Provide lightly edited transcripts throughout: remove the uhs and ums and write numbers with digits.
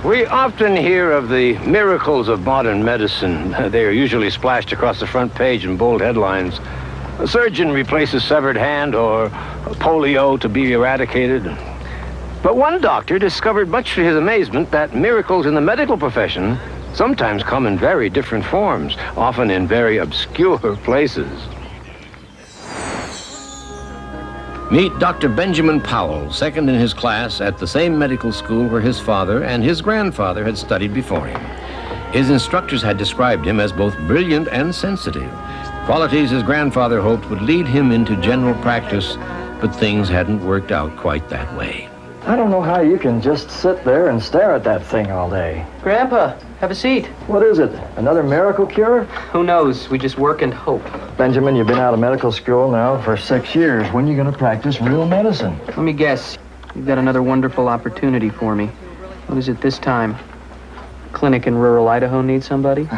We often hear of the miracles of modern medicine. They are usually splashed across the front page in bold headlines. A surgeon replaces severed hand, or polio to be eradicated. But one doctor discovered, much to his amazement, that miracles in the medical profession sometimes come in very different forms, often in very obscure places. Meet Dr. Benjamin Powell, second in his class at the same medical school where his father and his grandfather had studied before him. His instructors had described him as both brilliant and sensitive, qualities his grandfather hoped would lead him into general practice, but things hadn't worked out quite that way. I don't know how you can just sit there and stare at that thing all day. Grandpa, have a seat. What is it? Another miracle cure? Who knows? We just work and hope. Benjamin, you've been out of medical school now for 6 years. When are you going to practice real medicine? Let me guess. You've got another wonderful opportunity for me. What is it this time? Clinic in rural Idaho needs somebody?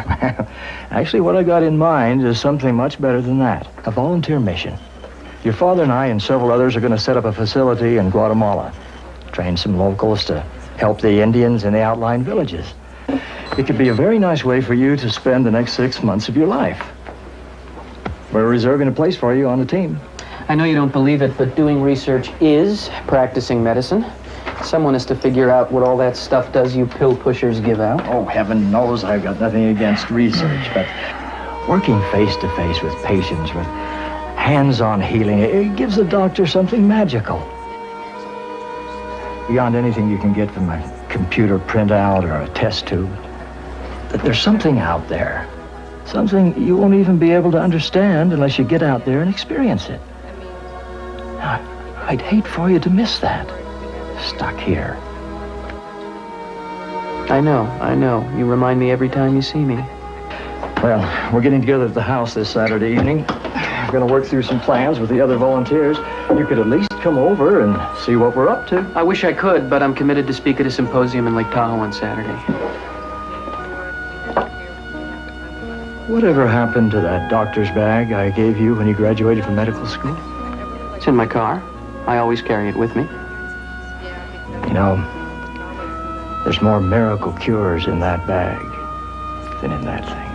Actually, what I got in mind is something much better than that. A volunteer mission. Your father and I and several others are going to set up a facility in Guatemala. Train some locals to help the Indians in the outlying villages. It could be a very nice way for you to spend the next 6 months of your life. We're reserving a place for you on the team. I know you don't believe it, but doing research is practicing medicine. Someone has to figure out what all that stuff does you pill pushers give out. Oh, heaven knows I've got nothing against research, but working face-to-face with patients, with hands-on healing, it gives the doctor something magical. Beyond anything you can get from a computer printout or a test tube. That there's something out there. Something you won't even be able to understand unless you get out there and experience it. I'd hate for you to miss that. Stuck here. I know. You remind me every time you see me. Well, we're getting together at the house this Saturday evening. We're going to work through some plans with the other volunteers. You could at least come over and see what we're up to. I wish I could, but I'm committed to speak at a symposium in Lake Tahoe on Saturday. Whatever happened to that doctor's bag I gave you when you graduated from medical school? It's in my car. I always carry it with me. You know, there's more miracle cures in that bag than in that thing.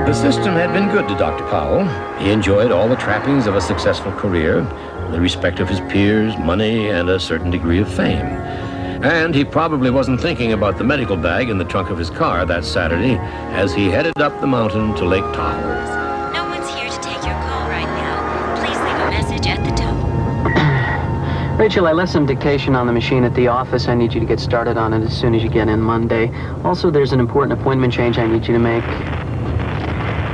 The system had been good to Dr. Powell. He enjoyed all the trappings of a successful career, the respect of his peers, money, and a certain degree of fame. And he probably wasn't thinking about the medical bag in the trunk of his car that Saturday as he headed up the mountain to Lake Tahoe. No one's here to take your call right now. Please leave a message at the tone. Rachel, I left some dictation on the machine at the office. I need you to get started on it as soon as you get in Monday. Also, there's an important appointment change I need you to make.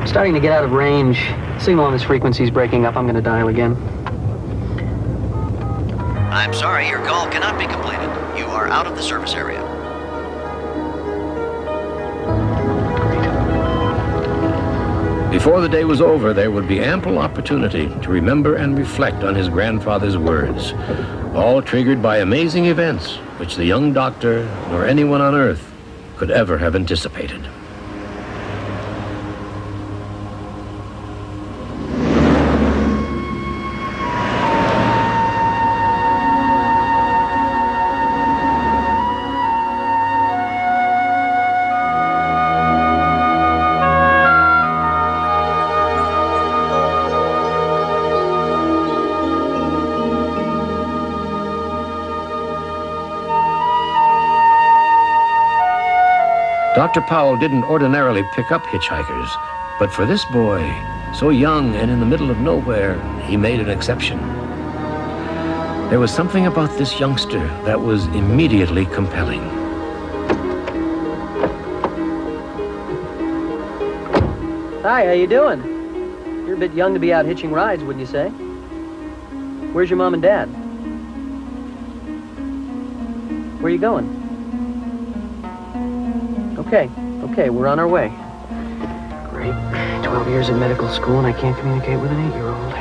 I'm starting to get out of range. Signal on this frequency is breaking up. I'm going to dial again. I'm sorry, your call cannot be completed. You are out of the service area. Before the day was over, there would be ample opportunity to remember and reflect on his grandfather's words, all triggered by amazing events which the young doctor nor anyone on Earth could ever have anticipated. Dr. Powell didn't ordinarily pick up hitchhikers, but for this boy, so young and in the middle of nowhere, he made an exception. There was something about this youngster that was immediately compelling. Hi, how you doing? You're a bit young to be out hitching rides, wouldn't you say? Where's your mom and dad? Where are you going? Okay, we're on our way. Great. 12 years at medical school and I can't communicate with an 8-year-old.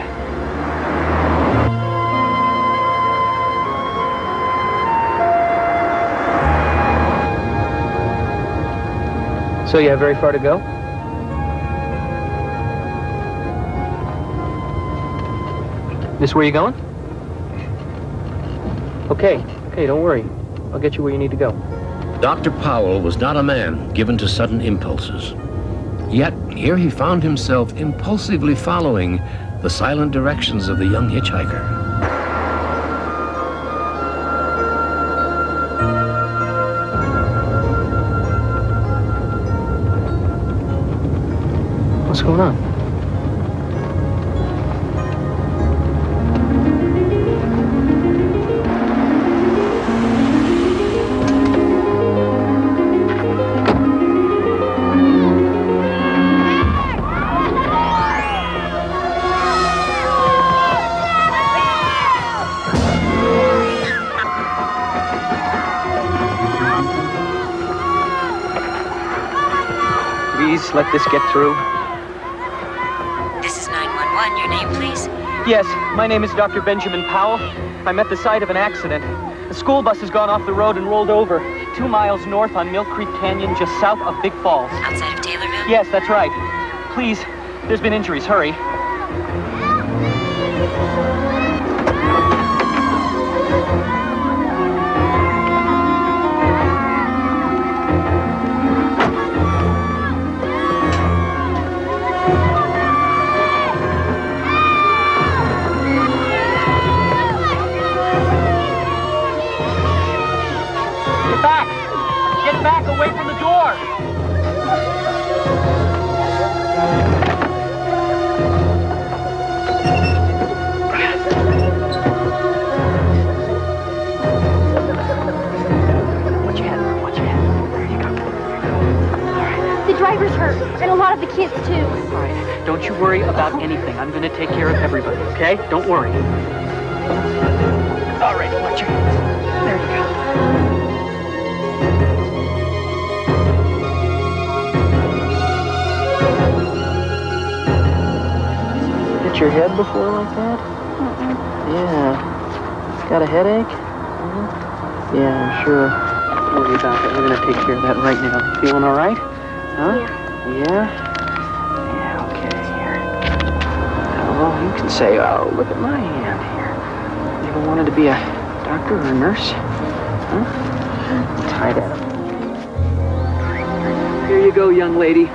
So you have very far to go? This where you going? Okay, don't worry. I'll get you where you need to go. Dr. Powell was not a man given to sudden impulses. Yet, here he found himself impulsively following the silent directions of the young hitchhiker. What's going on? Please let this get through. This is 911. Your name, please? Yes, my name is Dr. Benjamin Powell. I'm at the site of an accident. A school bus has gone off the road and rolled over 2 miles north on Mill Creek Canyon, just south of Big Falls. Outside of Taylorville? Yes, that's right. Please, there's been injuries. Hurry. Get back, away from the door! Watch your head. There you go. All right. The driver's hurt, and a lot of the kids, too. All right, don't you worry about anything. I'm gonna take care of everybody, okay? Don't worry. All right, watch your hands. There you go. Hit your head before like that? Yeah. Got a headache? Yeah, I'm sure. Don't worry about that. We're gonna take care of that right now. Feeling all right? Huh? Yeah? Yeah, okay, here. Oh, you can say, oh, look at my hand here. You ever wanted to be a doctor or a nurse? Huh? Tie that up. Here you go, young lady.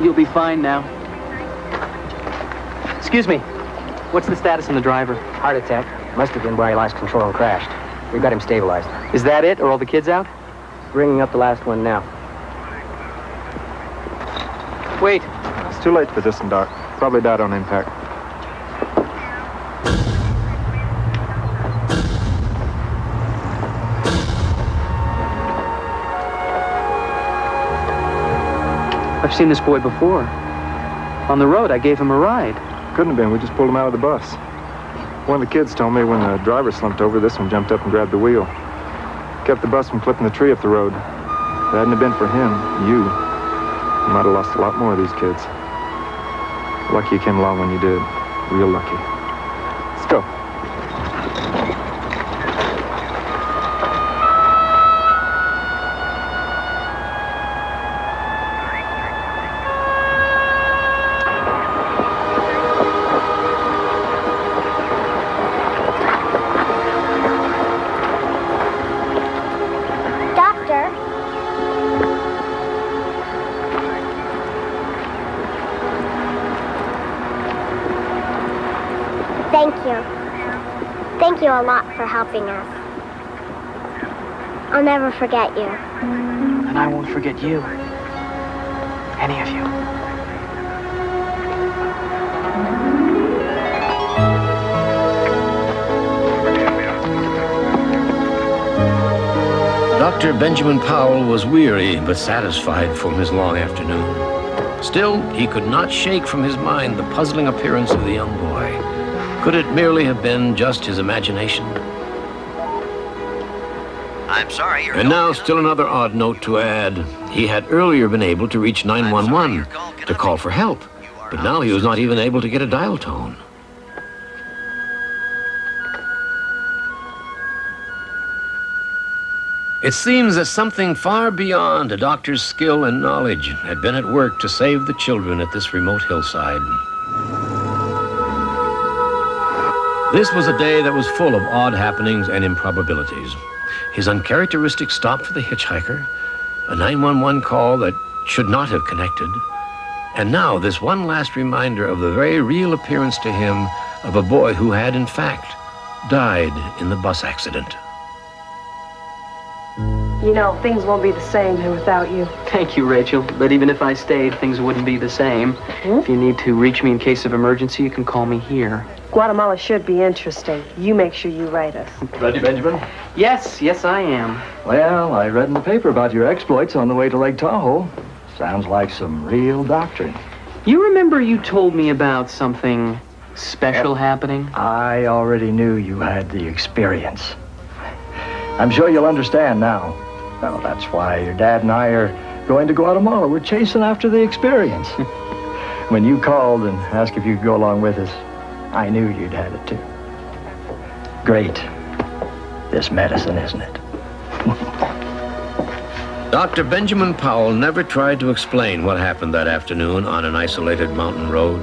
You'll be fine now. Excuse me. What's the status on the driver? Heart attack. Must have been where he lost control and crashed. We've got him stabilized. Is that it? Are all the kids out? Bringing up the last one now. Wait. It's too late for this one, Doc. Probably died on impact. I've seen this boy before. On the road, I gave him a ride. Couldn't have been. We just pulled him out of the bus. One of the kids told me when the driver slumped over, this one jumped up and grabbed the wheel. Kept the bus from flipping the tree up the road. If it hadn't have been for him, you might have lost a lot more of these kids. Lucky you came along when you did. Real lucky. Let's go. Thank you a lot for helping us. I'll never forget you. And I won't forget you. Any of you. Dr. Benjamin Powell was weary but satisfied from his long afternoon. Still, he could not shake from his mind the puzzling appearance of the young boy. Could it merely have been just his imagination? I'm sorry, And now, still another odd note to add. He had earlier been able to reach 911 to call for help, But now he was not even able to get a dial tone. It seems that something far beyond a doctor's skill and knowledge had been at work to save the children at this remote hillside. This was a day that was full of odd happenings and improbabilities. His uncharacteristic stop for the hitchhiker, a 911 call that should not have connected, and now this one last reminder of the very real appearance to him of a boy who had, in fact, died in the bus accident. You know, things won't be the same here without you. Thank you, Rachel. But even if I stayed, things wouldn't be the same. If you need to reach me in case of emergency, you can call me here. Guatemala should be interesting. You make sure you write us. Ready, Benjamin? Yes, I am. Well, I read in the paper about your exploits on the way to Lake Tahoe. Sounds like some real doctrine. You remember you told me about something special happening? I already knew you had the experience. I'm sure you'll understand now. Well, that's why your dad and I are going to Guatemala. We're chasing after the experience. When you called and asked if you could go along with us, I knew you'd had it too. Great. This medicine, isn't it? Dr. Benjamin Powell never tried to explain what happened that afternoon on an isolated mountain road.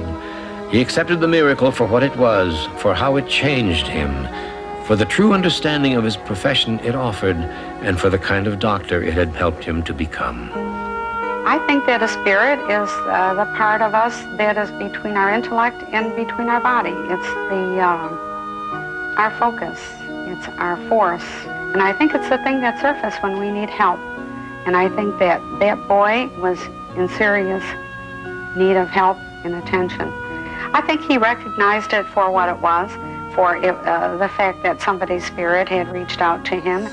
He accepted the miracle for what it was, for how it changed him, for the true understanding of his profession it offered, and for the kind of doctor it had helped him to become. I think that a spirit is the part of us that is between our intellect and between our body. It's our focus. It's our force. And I think it's the thing that surfaces when we need help. And I think that that boy was in serious need of help and attention. I think he recognized it for what it was, for the fact that somebody's spirit had reached out to him.